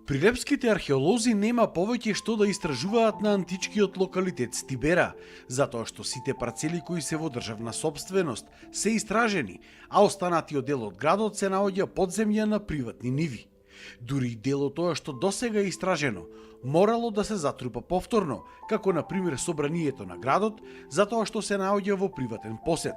Прилепските археолози нема повеќе што да истражуваат на античкиот локалитет Стибера, затоа што сите парцели кои се во државна сопственост се истражени, а останатиот дел од градот се наоѓа под земја на приватни ниви. Дури и дел од тоа што досега е истражено, морало да се затрупа повторно, како на пример собранието на градот, затоа што се наоѓа во приватен посет.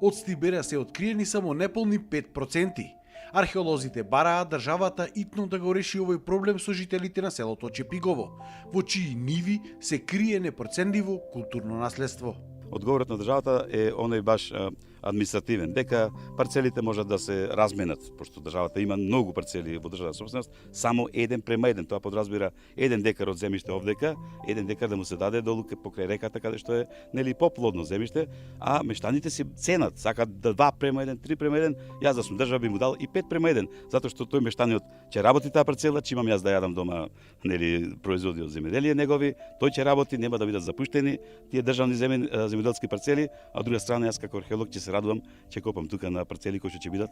Од Стибера се откриени само неполни 5%. Археолозите бараат државата итно да го реши овој проблем со жителите на селото Чепигово, во чии ниви се крие непроценливо културно наследство. Одговорот на државата е оној баш административен, дека парцелите можат да се разменат, пошто државата има многу парцели во државна собственост, само 1:1, тоа подразбира 1 декар од земјиште овдека, 1 декар да му се даде долу покрај реката каде што е нели поплодно земјиште, а мештаните си ценат, сакат да 2:1, 3:1, јас да сум држава би му дал и 5:1, затоа што тој мештаниот ќе работи таа парцела, че имам јас да јадам дома нели производи од земјоделие негови, тој ќе работи, нема да бидат запуштени тие државни земјоделски парцели, а од друга страна јас како археолог ќе се радувам, ќе копам тука на парцели кои ќе бидат,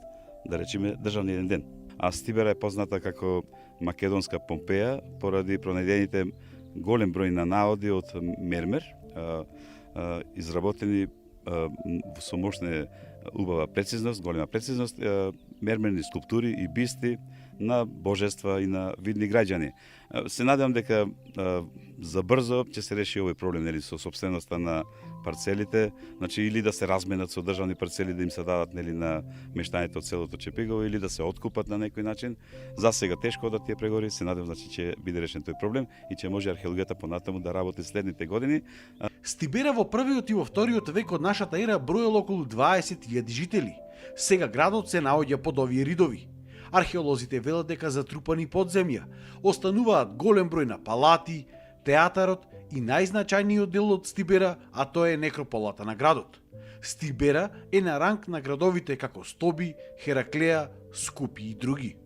да речеме, државни еден ден. А Стибера е позната како македонска Помпеја поради пронајдените голем број на наоди од мермер, изработени со мощна убава прецизност, голема прецизност, мермерни скулптури и бисти на божества и на видни граѓани. Се надевам дека за брзо ќе се реши овој проблем нели со собственоста на парцелите, значи или да се разменат со државни парцели да им се дадат нели на мештаните од селото Чепигово или да се откупат на некој начин. За сега тешко да тие преговори, се надевам значи ќе биде решен тој проблем и ќе може археологијата понатаму да работи следните години. Стибера во првиот и во вториот век од нашата ера броело околу 20.000 жители. Сега градот се наоѓа под овие ридови. Археолозите велат дека затрупани под земја остануваат голем број на палати, театарот и најзначајниот дел од Стибера, а тоа е некрополата на градот. Стибера е на ранг на градовите како Стоби, Хераклеа, Скупи и други.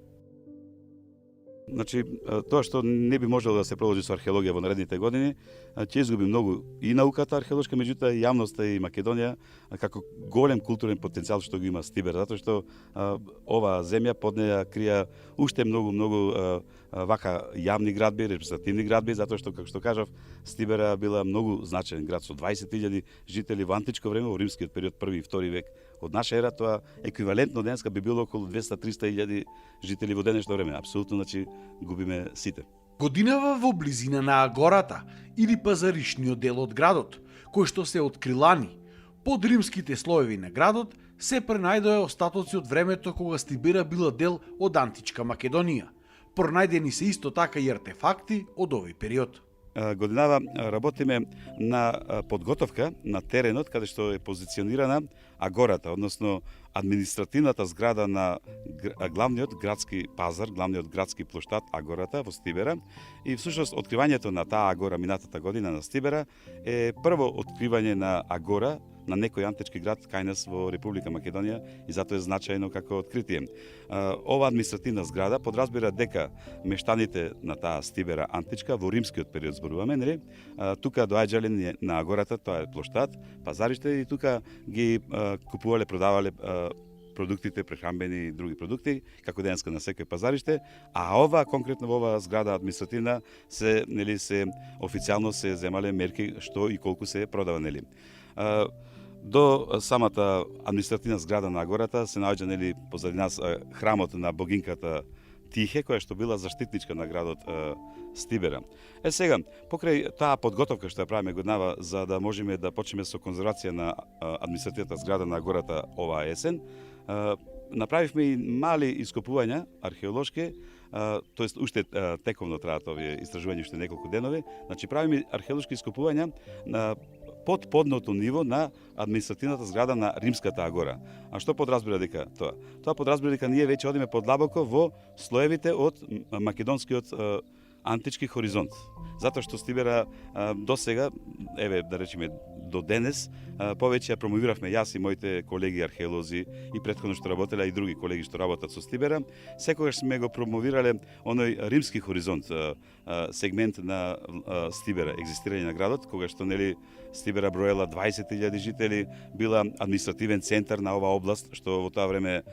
Значи, тоа што не би можело да се продолжи со археологија во наредните години, ќе изгуби многу и науката археолошка, меѓутоа и јавноста и Македонија како голем културен потенцијал што го има Стибер, затоа што оваа земја под неја крија уште многу вака јавни градби, репрезентативни градби, затоа што како што кажав, Стибера била многу значаен град со 20.000 жители во античко време, во римскиот период, 1 и 2 век од наша ера, тоа еквивалентно денеска би било околу 200-300.000 жители во денешно време. Апсолутно, значи, губиме сите. Годинава во близина на Агората или пазаришниот дел од градот, кој што се открилани, под римските слоеви на градот се пренајдоа остатоци од времето кога Стибера била дел од античка Македонија. Пронајдени се исто така и артефакти од овој период. Годинава работиме на подготовка на теренот каде што е позиционирана Агората, односно административната зграда на главниот градски пазар, главниот градски плоштад Агората во Стибера. И всушност откривањето на таа Агора минатата година на Стибера е прво откривање на Агора на некој антички град кај нас во Република Македонија и затоа е значајно како откритие. Ова административна зграда подразбира дека мештаните на таа Стибера античка во римскиот период зборуваме, нели? Тука доаѓале на Агората, тоа е плоштад, пазариште и тука ги купувале, продавале продуктите, прехранбени и други продукти, како денеска на секој пазариште, а ова конкретно во оваа зграда административна се нели се официјално се земале мерки што и колку се продава, нели. До самата административна зграда на Агората се наоѓа нели позади нас храмот на богинката Тихе, која што била заштитничка на градот Стибера. Сега, покрај таа подготовка што ја правиме годинава за да можеме да почнеме со конзервација на административната зграда на Агората оваа есен, направивме и мали ископувања археолошки, тоест уште тековно траат овие истражувања уште неколку денови, значи правиме археолошки ископувања на под подното ниво на административната зграда на Римската Агора. А што подразбира дека тоа? Тоа подразбира дека ние веќе одиме подлабоко во слоевите од македонскиот антички хоризонт. Затоа што Стибера до сега, еве да речеме до денес, повеќе ја промовиравме јас и моите колеги археолози и претходно што работеле и други колеги што работат со Стибера, секогаш сме го промовирале оној римски хоризонт, сегмент на Стибера, екзистирање на градот, кога што нели Стибера броела 20.000 жители, била административен центар на оваа област, што во тоа време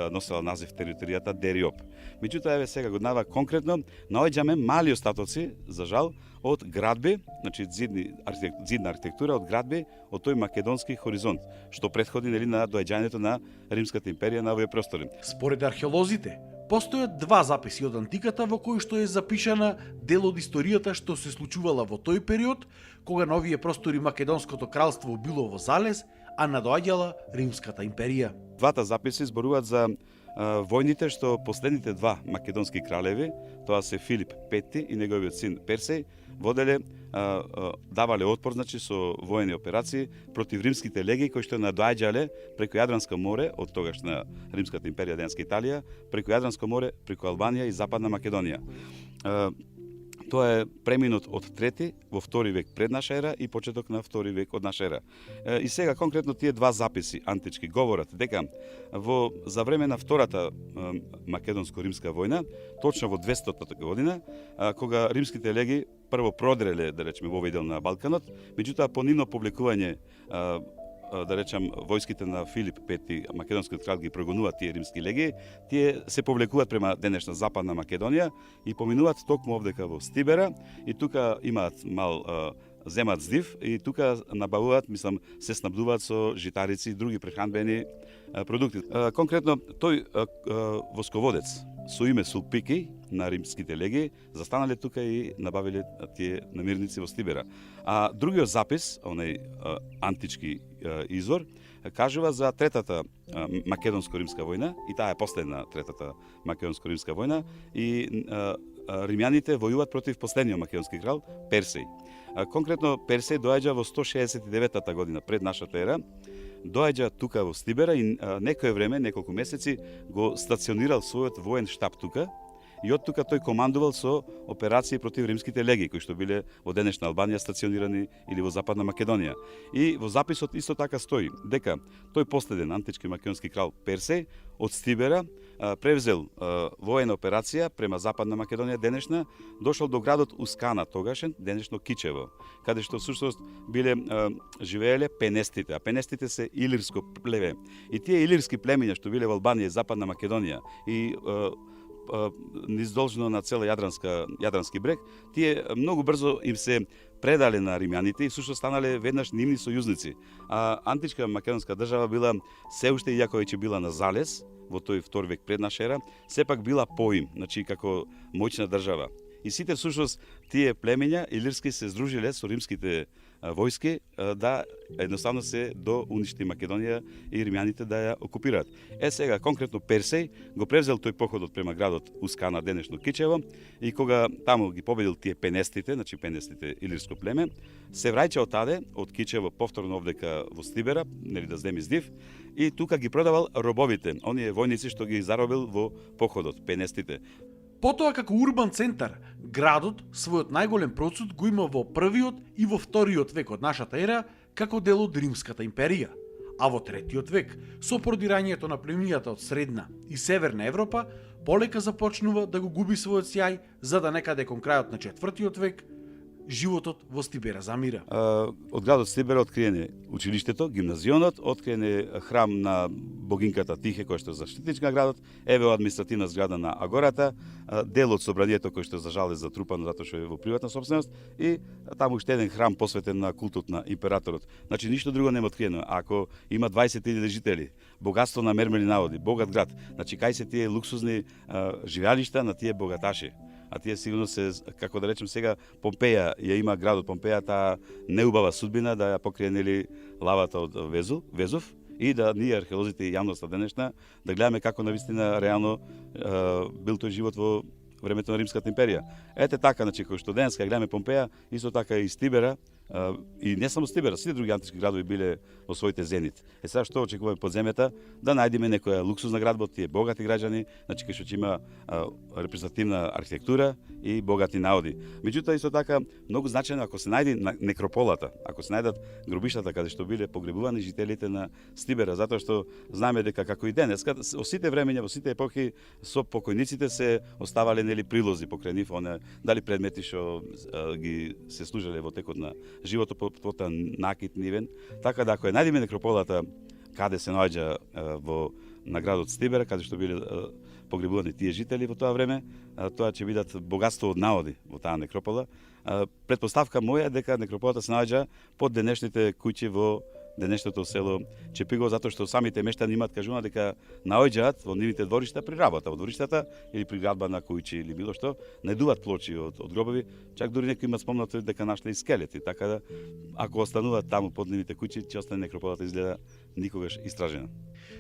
носела назив територијата Дериоп. Меѓутоа, еве сега годинава конкретно наоѓаме мали остатоци, за жал, од градби, значи зидна архитектура од градби од тој македонски хоризонт, што претходи нели на доаѓањето на Римската империја на овие простори. Според археолозите, постојат два записи од антиката во кои што е запишана дел од историјата што се случувала во тој период, кога на овие простори Македонското кралство било во залез, а надоаѓала Римската империја. Двата записи зборуваат за војните што последните два македонски кралеви, тоа се Филип V и неговиот син Персеј, воделе, давале отпор, значи, со воени операции против римските легии кои што надоаѓале преку Јадранско море, од тогашна Римската империја, денеска Италија, преку Јадранско море, преку Албанија и Западна Македонија. Тоа е преминот од 3 во 2 век пред наша ера и почеток на 2 век од наша ера. И сега конкретно тие два записи антички говорат дека за време на втората македонско-римска војна, точно во 200-та година, кога римските леги прво продреле, да речеме, во овој дел на Балканот, меѓутоа по нивно публикување, да речам, војските на Филип V, македонскиот крал, ги прогонуваат тие римски легии, тие се повлекуваат према денешна Западна Македонија и поминуваат токму овдека во Стибера и тука имаат земат здив и тука набавуваат, мислам, се снабдуваат со житарици и други прехранбени продукти. Конкретно, тој восководец со име Сулпики на римските легии застанале тука и набавиле тие намирници во Стибера. А другиот запис, онај антички извор, кажува за третата македонско-римска војна, и таа е последна третата македонско-римска војна, и римјаните војуваат против последниот македонски крал Персеј. Конкретно Персеј доаѓа во 169 година пред нашата ера, доаѓа тука во Стибера и некое време, неколку месеци, го стационирал својот воен штаб тука и од тука тој командувал со операции против римските легии, кои што биле во денешна Албанија стационирани или во Западна Македонија. И во записот исто така стои дека тој последен антички македонски крал Персеј од Стибера превзел воена операција према Западна Македонија денешна, дошол до градот Ускана тогашен, денешно Кичево, каде што всушност биле живееле пенестите, а пенестите се илирско племе. И тие илирски племиња што биле во Албанија и Западна Македонија и низдолжно на цела Јадрански брег, тие многу брзо им се предале на римјаните и всушност станале веднаш нивни сојузници. А античка македонска држава била се уште, иако веќе била на залез во тој 2 век пред наша ера, сепак била поим, значи како моćна држава. И сите всушност тие племиња илирски се здружиле со римските војски да едноставно се до уништи Македонија и римјаните да ја окупираат. Сега конкретно Персеј го превзел тој походот према градот Ускана, денешно Кичево, и кога таму ги победил тие пенестите, значи пенестите илирско племе, се враќа отаде од Кичево повторно овдека во Стибера, нели да земи здив, и тука ги продавал робовите, оние војници што ги заробил во походот, пенестите. Потоа како урбан центар, градот својот најголем процут го има во 1-иот и во 2-иот век од нашата ера како дел од Римската империја. А во 3-иот век, со продирањето на племињата од Средна и Северна Европа, полека започнува да го губи својот сјај, за да некаде кон крајот на 4-иот век животот во Стибера замира. Од градот Стибера откриене училиштето, гимназионот, откриене храм на богинката Тихе, кој што е заштитничка на градот, еве административна зграда на Агората, дел од собранието кој што за жал е затрупано затоа што е во приватна собственост, и таму уште еден храм посветен на култот на императорот. Значи ништо друго нема откриено. Ако има 20.000 жители, богатство на мермери наводи, богат град, значи кај се тие луксузни живеалишта на тие богаташи? А тие сигурно се, како да речем сега, Помпеја ја има градот Помпеја, таа неубава судбина да ја покрие нели лавата од Везов и да ние археолозите и јавноста денешна да гледаме како навистина реално бил тој живот во времето на Римската империја. Ете така, значи кој што денеска гледаме Помпеја, исто така и Стибера и не само Стибера, сите други антички градови биле во своите зенит. Сега што очекуваме под земјата, да најдеме некоја луксузна градба од тие богати граѓани, значи кај што ќе има репрезентативна архитектура и богати наоди. Меѓутоа исто така многу значајно ако се најде некрополата, ако се најдат гробиштата каде што биле погребувани жителите на Стибера, затоа што знаеме дека како и денеска во сите времења, во сите епохи со покојниците се оставале нели прилози покрај нив, дали предмети што ги се служеле во текот на животот, потоа накит нивен, така да ако ја најдеме некрополата каде се наоѓа на градот Стибера, каде што биле погребувани тие жители во тоа време, тоа ќе бидат богатство од наоди во таа некропола. Предпоставка моја дека некрополата се наоѓа под денешните куќи во денешното село Чепиго, затоа што самите мештани имаат кажување дека наоѓаат во нивните дворишта при работа, во двориштата или при градба на куќи или било што, најдуваат плочи од гробови, чак дури некои имаат спомнато дека нашле и скелети, така да ако остануваат таму под нивните куќи, ќе остане некрополата изгледа никогаш истражена.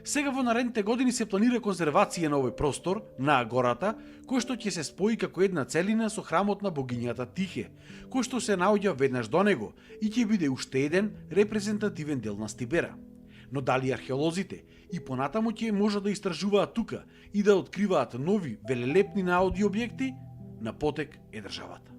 Сега во наредните години се планира конзервација на овој простор, на агората, кој што ќе се спои како една целина со храмот на богињата Тихе, кој што се наоѓа веднаш до него и ќе биде уште еден репрезентативен дел на Стибера. Но дали археолозите и понатаму ќе можат да истражуваат тука и да откриваат нови велелепни наоди објекти, на потек е државата.